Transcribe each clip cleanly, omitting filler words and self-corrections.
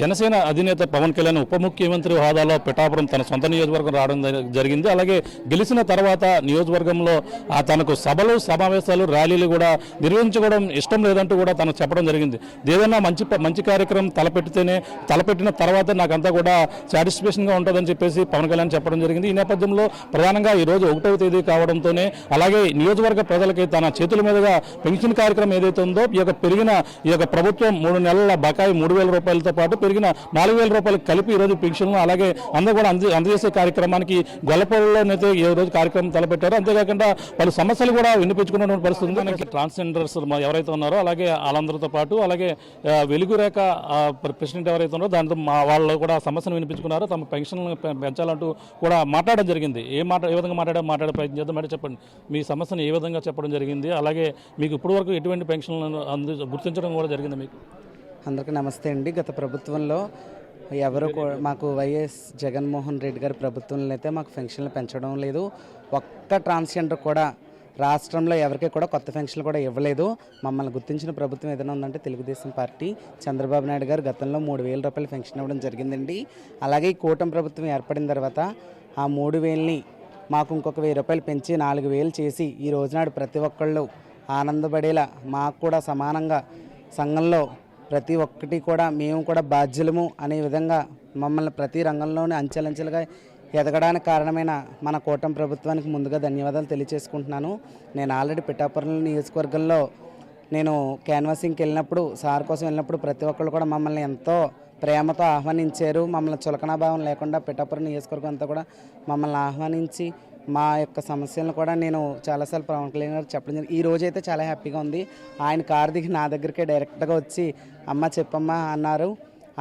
జనసేన అధినేత పవన్ కళ్యాణ్ ఉప ముఖ్యమంత్రి హోదాలో పిఠాపురం తన సొంత నియోజకవర్గం రావడం జరిగింది. అలాగే గెలిచిన తర్వాత నియోజకవర్గంలో తనకు సభలు సమావేశాలు ర్యాలీలు కూడా నిర్వహించుకోవడం ఇష్టం లేదంటూ కూడా తనకు చెప్పడం జరిగింది. ఏదైనా మంచి కార్యక్రమం తలపెట్టిన తర్వాత నాకంతా కూడా సాటిస్ఫాక్షన్గా ఉంటుందని చెప్పేసి పవన్ కళ్యాణ్ చెప్పడం జరిగింది. ఈ నేపథ్యంలో ప్రధానంగా ఈరోజు 1వ తేదీ కావడంతోనే అలాగే నియోజకవర్గ ప్రజలకి తన చేతుల మీదుగా పెన్షన్ కార్యక్రమం ఏదైతే ఉందో ఈ యొక్క ప్రభుత్వం 3 నెలల బకాయి 3,000 రూపాయలతో పాటు పెరిగిన 4,000 రూపాయలు కలిపి ఈరోజు పెన్షన్లు అలాగే అందరూ కూడా అందజేసే కార్యక్రమానికి గొల్లపల్లిలోనైతే ఈ రోజు కార్యక్రమం తలపెట్టారు. అంతేకాకుండా పలు సమస్యలు కూడా వినిపించుకున్నటువంటి పరిస్థితి ఉంది. మనకి ట్రాన్స్జెండర్స్ ఎవరైతే ఉన్నారో అలాగే వాళ్ళందరితో పాటు అలాగే వెలుగు రేఖ ప్రెసిడెంట్ ఎవరైతే ఉన్నారో దాంతో వాళ్ళు కూడా సమస్యను వినిపించుకున్నారో తమ పెన్షన్ పెంచాలంటూ కూడా మాట్లాడడం జరిగింది. ఏ విధంగా మాట్లాడే ప్రయత్నం చేద్దాం మేడం, చెప్పండి మీ సమస్యను ఏ విధంగా చెప్పడం జరిగింది, అలాగే మీకు ఇప్పటివరకు ఎటువంటి పెన్షన్లను గుర్తించడం కూడా జరిగింది మీకు? అందరికీ నమస్తే అండి. గత ప్రభుత్వంలో ఎవరు మాకు వైఎస్ జగన్మోహన్ రెడ్డి గారి ప్రభుత్వంలో అయితే మాకు పెన్షన్లు పెంచడం లేదు. ఒక్క ట్రాన్స్జెండర్ కూడా రాష్ట్రంలో ఎవరికి కూడా కొత్త పెన్షన్లు కూడా ఇవ్వలేదు. మమ్మల్ని గుర్తించిన ప్రభుత్వం ఏదైనా ఉందంటే తెలుగుదేశం పార్టీ చంద్రబాబు నాయుడు గారు గతంలో 3,000 రూపాయలు పెన్షన్ ఇవ్వడం జరిగిందండి. అలాగే ఈ కూటమి ప్రభుత్వం ఏర్పడిన తర్వాత ఆ 3,000ని మాకు ఇంకొక 1,000 రూపాయలు పెంచి 4,000 చేసి ఈ రోజునాడు ప్రతి ఒక్కళ్ళు ఆనందపడేలా మాకు కూడా సమానంగా సంఘంలో ప్రతి ఒక్కటి కూడా మేము కూడా బాధ్యులము అనే విధంగా మమ్మల్ని ప్రతి రంగంలోనే అంచెలంచెలుగా ఎదగడానికి కారణమైన మన కూటమి ప్రభుత్వానికి ముందుగా ధన్యవాదాలు తెలియజేసుకుంటున్నాను. నేను ఆల్రెడీ పిఠాపురం నియోజకవర్గంలో నేను క్యాన్వాసింగ్కి వెళ్ళినప్పుడు సార్ కోసం వెళ్ళినప్పుడు ప్రతి ఒక్కళ్ళు కూడా మమ్మల్ని ఎంతో ప్రేమతో ఆహ్వానించారు. మమ్మల్ని చులకనాభావం లేకుండా పిఠాపురం నియోజకవర్గం అంతా కూడా మమ్మల్ని ఆహ్వానించి మా యొక్క సమస్యలను కూడా నేను చాలాసార్లు పవన్ కళ్యాణ్ గారు చెప్పడం జరిగింది. ఈ రోజైతే చాలా హ్యాపీగా ఉంది. ఆయన కారు దిగి నా దగ్గరికే డైరెక్ట్గా వచ్చి అమ్మ చెప్పమ్మా అన్నారు.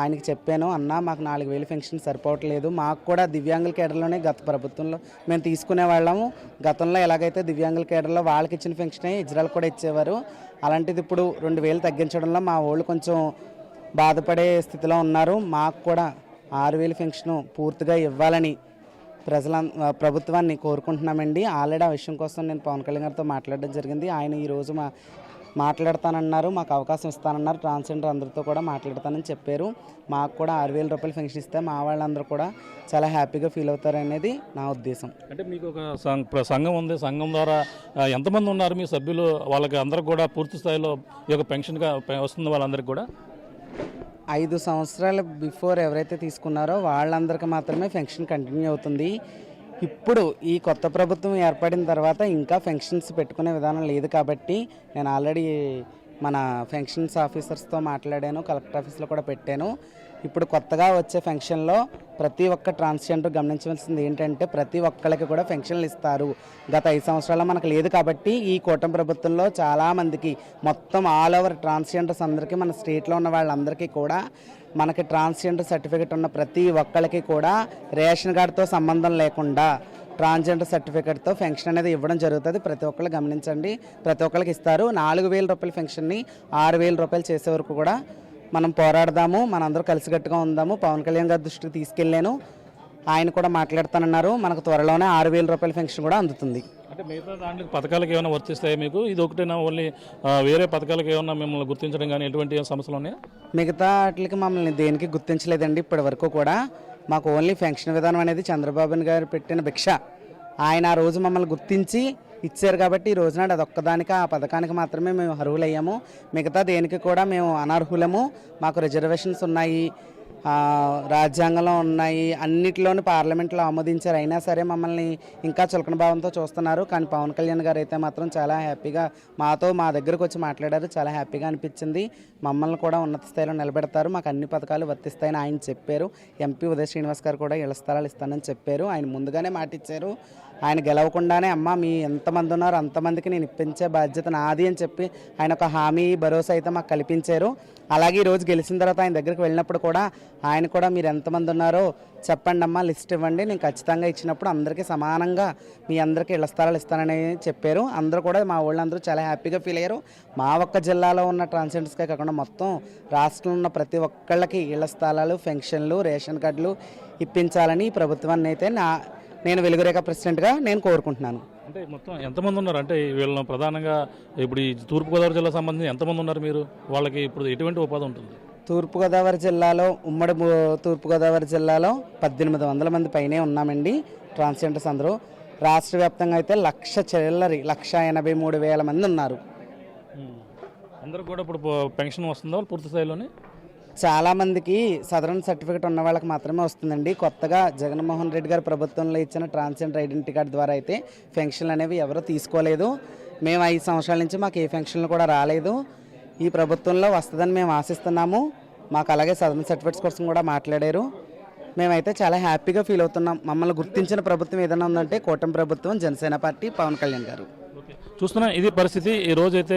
ఆయనకి చెప్పాను, అన్న మాకు 4,000 పెన్షన్ సరిపోవట్లేదు, మాకు కూడా దివ్యాంగుల కేడర్లోనే గత ప్రభుత్వంలో మేము తీసుకునే వాళ్ళము. గతంలో ఎలాగైతే దివ్యాంగుల కేడర్లో వాళ్ళకి ఇచ్చిన పెన్షనే ఇజ్రాయల్ కూడా ఇచ్చేవారు. అలాంటిది ఇప్పుడు 2,000 తగ్గించడంలో మా వాళ్ళు కొంచెం బాధపడే స్థితిలో ఉన్నారు. మాకు కూడా 6,000 పెన్షన్ పూర్తిగా ఇవ్వాలని ప్రభుత్వాన్ని కోరుకుంటున్నామండి. ఆల్రెడీ ఆ విషయం కోసం నేను పవన్ కళ్యాణ్ గారితో మాట్లాడడం జరిగింది. ఆయన ఈరోజు మాట్లాడతానన్నారు, మాకు అవకాశం ఇస్తానన్నారు. ట్రాన్స్జెండర్ అందరితో కూడా మాట్లాడతానని చెప్పారు. మాకు కూడా 6,000 రూపాయలు పెన్షన్ ఇస్తే మా వాళ్ళందరూ కూడా చాలా హ్యాపీగా ఫీల్ అవుతారనేది నా ఉద్దేశం. అంటే మీకు ఒక సంఘం ఉంది, సంఘం ద్వారా ఎంతమంది ఉన్నారు మీ సభ్యులు? వాళ్ళకి అందరికి కూడా పూర్తి స్థాయిలో ఈ యొక్క పెన్షన్గా వస్తుంది వాళ్ళందరికీ కూడా? 5 సంవత్సరాల బిఫోర్ ఎవరైతే తీసుకున్నారో వాళ్ళందరికీ మాత్రమే పెన్షన్ కంటిన్యూ అవుతుంది. ఇప్పుడు ఈ కొత్త ప్రభుత్వం ఏర్పడిన తర్వాత ఇంకా పెన్షన్స్ పెట్టుకునే విధానం లేదు కాబట్టి నేను ఆల్రెడీ మన పెన్షన్స్ ఆఫీసర్స్తో మాట్లాడాను, కలెక్టర్ ఆఫీస్లో కూడా పెట్టాను. ఇప్పుడు కొత్తగా వచ్చే పెన్షన్లో ప్రతి ఒక్క ట్రాన్స్జెండర్ గమనించవలసింది ఏంటంటే ప్రతి ఒక్కరికి కూడా పెన్షన్లు ఇస్తారు. గత 5 సంవత్సరాల్లో మనకు లేదు కాబట్టి ఈ కూటమి ప్రభుత్వంలో చాలామందికి మొత్తం ఆల్ ఓవర్ ట్రాన్స్జెండర్స్ అందరికీ మన స్టేట్లో ఉన్న వాళ్ళందరికీ కూడా మనకి ట్రాన్స్జెండర్ సర్టిఫికేట్ ఉన్న ప్రతి ఒక్కరికి కూడా రేషన్ కార్డుతో సంబంధం లేకుండా ట్రాన్స్జెండర్ సర్టిఫికేట్తో పెన్షన్ అనేది ఇవ్వడం జరుగుతుంది. ప్రతి ఒక్కళ్ళు గమనించండి, ప్రతి ఒక్కరికి ఇస్తారు. 4,000 రూపాయల పెన్షన్ని 6,000 రూపాయలు చేసే వరకు కూడా మనం పోరాడదాము, మనందరూ కలిసికట్టుగా ఉందాము. పవన్ కళ్యాణ్ గారి దృష్టికి తీసుకెళ్ళాను, ఆయన కూడా మాట్లాడుతానన్నారు. మనకు త్వరలోనే 6,000 రూపాయల పెన్షన్ కూడా అందుతుంది. అంటే మిగతా దాంట్లో పథకాలకు ఏమైనా వర్తిస్తాయి మీకు? ఇది ఒకటేనా, ఓన్లీ వేరే పథకాలకు ఏమన్నా మిమ్మల్ని గుర్తించడం కానీ ఎటువంటి సమస్యలు ఉన్నాయా? మిగతా వాటికి మమ్మల్ని దేనికి గుర్తించలేదండి ఇప్పటి వరకు కూడా. మాకు ఓన్లీ పెన్షన్ విధానం అనేది చంద్రబాబు గారు పెట్టిన భిక్ష. ఆయన ఆ రోజు మమ్మల్ని గుర్తించి ఇచ్చారు కాబట్టి ఈ రోజునాడు అదొక్కదానికి ఆ పథకానికి మాత్రమే మేము అర్హులయ్యాము. మిగతా దేనికి కూడా మేము అనర్హులము. మాకు రిజర్వేషన్స్ ఉన్నాయి, రాజ్యాంగంలో ఉన్నాయి, అన్నిటిలోనూ పార్లమెంట్లో ఆమోదించారు. అయినా సరే మమ్మల్ని ఇంకా చులకన భావంతో చూస్తున్నారు. కానీ పవన్ కళ్యాణ్ గారు అయితే మాత్రం చాలా హ్యాపీగా మా దగ్గరకు వచ్చి మాట్లాడారు. చాలా హ్యాపీగా అనిపించింది. మమ్మల్ని కూడా ఉన్నత స్థాయిలో నిలబెడతారు, మాకు అన్ని పథకాలు వర్తిస్తాయని ఆయన చెప్పారు. ఎంపీ ఉదయ్ శ్రీనివాస్ గారు కూడా ఇళ్ల స్థలాలు ఇస్తానని చెప్పారు. ఆయన ముందుగానే మాట ఇచ్చారు. ఆయన గెలవకుండానే అమ్మ మీ ఎంతమంది ఉన్నారో అంతమందికి నేను ఇప్పించే బాధ్యత నాది అని చెప్పి ఆయన ఒక హామీ భరోసా అయితే మాకు కల్పించారు. అలాగే ఈరోజు గెలిచిన తర్వాత ఆయన దగ్గరికి వెళ్ళినప్పుడు కూడా ఆయన కూడా మీరు ఎంతమంది ఉన్నారో చెప్పండి అమ్మా, లిస్ట్ ఇవ్వండి, నేను ఖచ్చితంగా ఇచ్చినప్పుడు అందరికీ సమానంగా మీ అందరికీ ఇళ్ల స్థలాలు ఇస్తానని చెప్పారు. అందరూ కూడా మా వాళ్ళందరూ చాలా హ్యాపీగా ఫీల్ అయ్యారు. మా ఒక్క జిల్లాలో ఉన్న ట్రాన్స్జెండర్స్కే కాకుండా మొత్తం రాష్ట్రంలో ఉన్న ప్రతి ఒక్కళ్ళకి ఇళ్ల స్థలాలు, పెన్షన్లు, రేషన్ కార్డులు ఇప్పించాలని ప్రభుత్వాన్ని అయితే నేను వెలుగురేఖ ప్రెసిడెంట్గా నేను కోరుకుంటున్నాను. అంటే మొత్తం ఎంతమంది ఉన్నారు? అంటే వీళ్ళ ప్రధానంగా ఇప్పుడు ఈ తూర్పుగోదావరి జిల్లా సంబంధించి ఎంతమంది ఉన్నారు మీరు? వాళ్ళకి ఇప్పుడు ఎటువంటి ఉపాధి ఉంటుంది? తూర్పుగోదావరి జిల్లాలో తూర్పుగోదావరి జిల్లాలో 1800 మంది పైనే ఉన్నామండి ట్రాన్స్జెండర్స్ అందరూ. రాష్ట్ర వ్యాప్తంగా అయితే 1,83,000 మంది ఉన్నారు. అందరూ కూడా ఇప్పుడు పెన్షన్ వస్తుందా పూర్తి స్థాయిలోనే? చాలామందికి సదరన్ సర్టిఫికేట్ ఉన్న వాళ్ళకి మాత్రమే వస్తుందండి. కొత్తగా జగన్మోహన్ రెడ్డి గారి ప్రభుత్వంలో ఇచ్చిన ట్రాన్స్జెండర్ ఐడెంటిటీ కార్డు ద్వారా అయితే పెన్షన్లు అనేవి ఎవరూ తీసుకోలేదు. మేము 5 సంవత్సరాల నుంచి మాకు ఏ పెన్షన్లు కూడా రాలేదు. ఈ ప్రభుత్వంలో వస్తుందని మేము ఆశిస్తున్నాము. మాకు అలాగే సదరన్ సర్టిఫికేట్స్ కోసం కూడా మాట్లాడారు. మేమైతే చాలా హ్యాపీగా ఫీల్ అవుతున్నాం. మమ్మల్ని గుర్తించిన ప్రభుత్వం ఏదైనా ఉందంటే కూటమి ప్రభుత్వం, జనసేన పార్టీ, పవన్ కళ్యాణ్ గారు. చూస్తున్నా ఇది పరిస్థితి. ఈ రోజైతే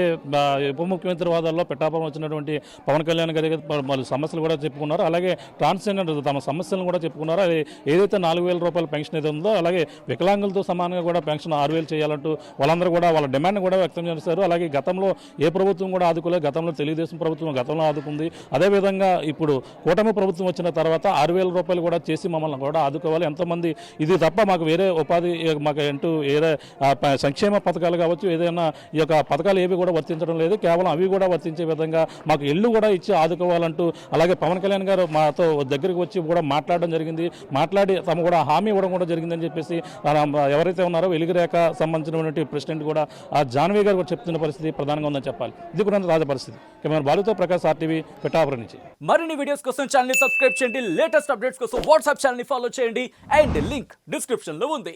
ఉప ముఖ్యమంత్రి హోదాలో పిఠాపురం వచ్చినటువంటి పవన్ కళ్యాణ్ గారి వాళ్ళు సమస్యలు కూడా చెప్పుకున్నారు. అలాగే ట్రాన్స్జెండర్ తమ సమస్యలను కూడా చెప్పుకున్నారు. అది ఏదైతే 4,000 రూపాయల పెన్షన్ అయితే ఉందో అలాగే వికలాంగులతో సమానంగా కూడా పెన్షన్ 6,000 చేయాలంటూ వాళ్ళందరూ కూడా వాళ్ళ డిమాండ్ కూడా వ్యక్తం చేస్తారు. అలాగే గతంలో ఏ ప్రభుత్వం కూడా ఆదుకోలేదు. గతంలో తెలుగుదేశం ప్రభుత్వం గతంలో ఆదుకుంది. అదేవిధంగా ఇప్పుడు కూటమి ప్రభుత్వం వచ్చిన తర్వాత 6,000 రూపాయలు కూడా చేసి మమ్మల్ని కూడా ఆదుకోవాలి. ఎంతోమంది ఇది తప్ప మాకు వేరే ఉపాధి మాకు అంటూ ఏదో సంక్షేమ పథకాలు కావచ్చు, ఏదైనా ఈ యొక్క పథకాలు ఏవి కూడా వర్తించడం లేదు. కేవలం అవి కూడా వర్తించే విధంగా మాకు ఇల్లు కూడా ఇచ్చి ఆదుకోవాలంటూ అలాగే పవన్ కళ్యాణ్ గారు మాతో దగ్గరికి వచ్చి కూడా మాట్లాడడం జరిగింది. మాట్లాడి తమ కూడా హామీ ఇవ్వడం కూడా జరిగిందని చెప్పేసి ఎవరైతే ఉన్నారో వెలుగురేఖ సంబంధించినటువంటి ప్రెసిడెంట్ కూడా జాన్వీ గారు కూడా చెప్తున్న పరిస్థితి ప్రధానంగా ఉందని చెప్పాలి. ఇది కూడా తాజా పరిస్థితి. కెమెరా బాలుతో ప్రకాష్, RTV, పిఠాపురం నుంచి. మరిన్ని వీడియోస్ కోసం ఛానల్ ని సబ్స్క్రైబ్ చేయండి. లేటెస్ట్ అప్డేట్స్ కోసం వాట్సాప్ ఛానల్ ని ఫాలో చేయండి. అండ్ లింక్ డిస్క్రిప్షన్ లో ఉంది.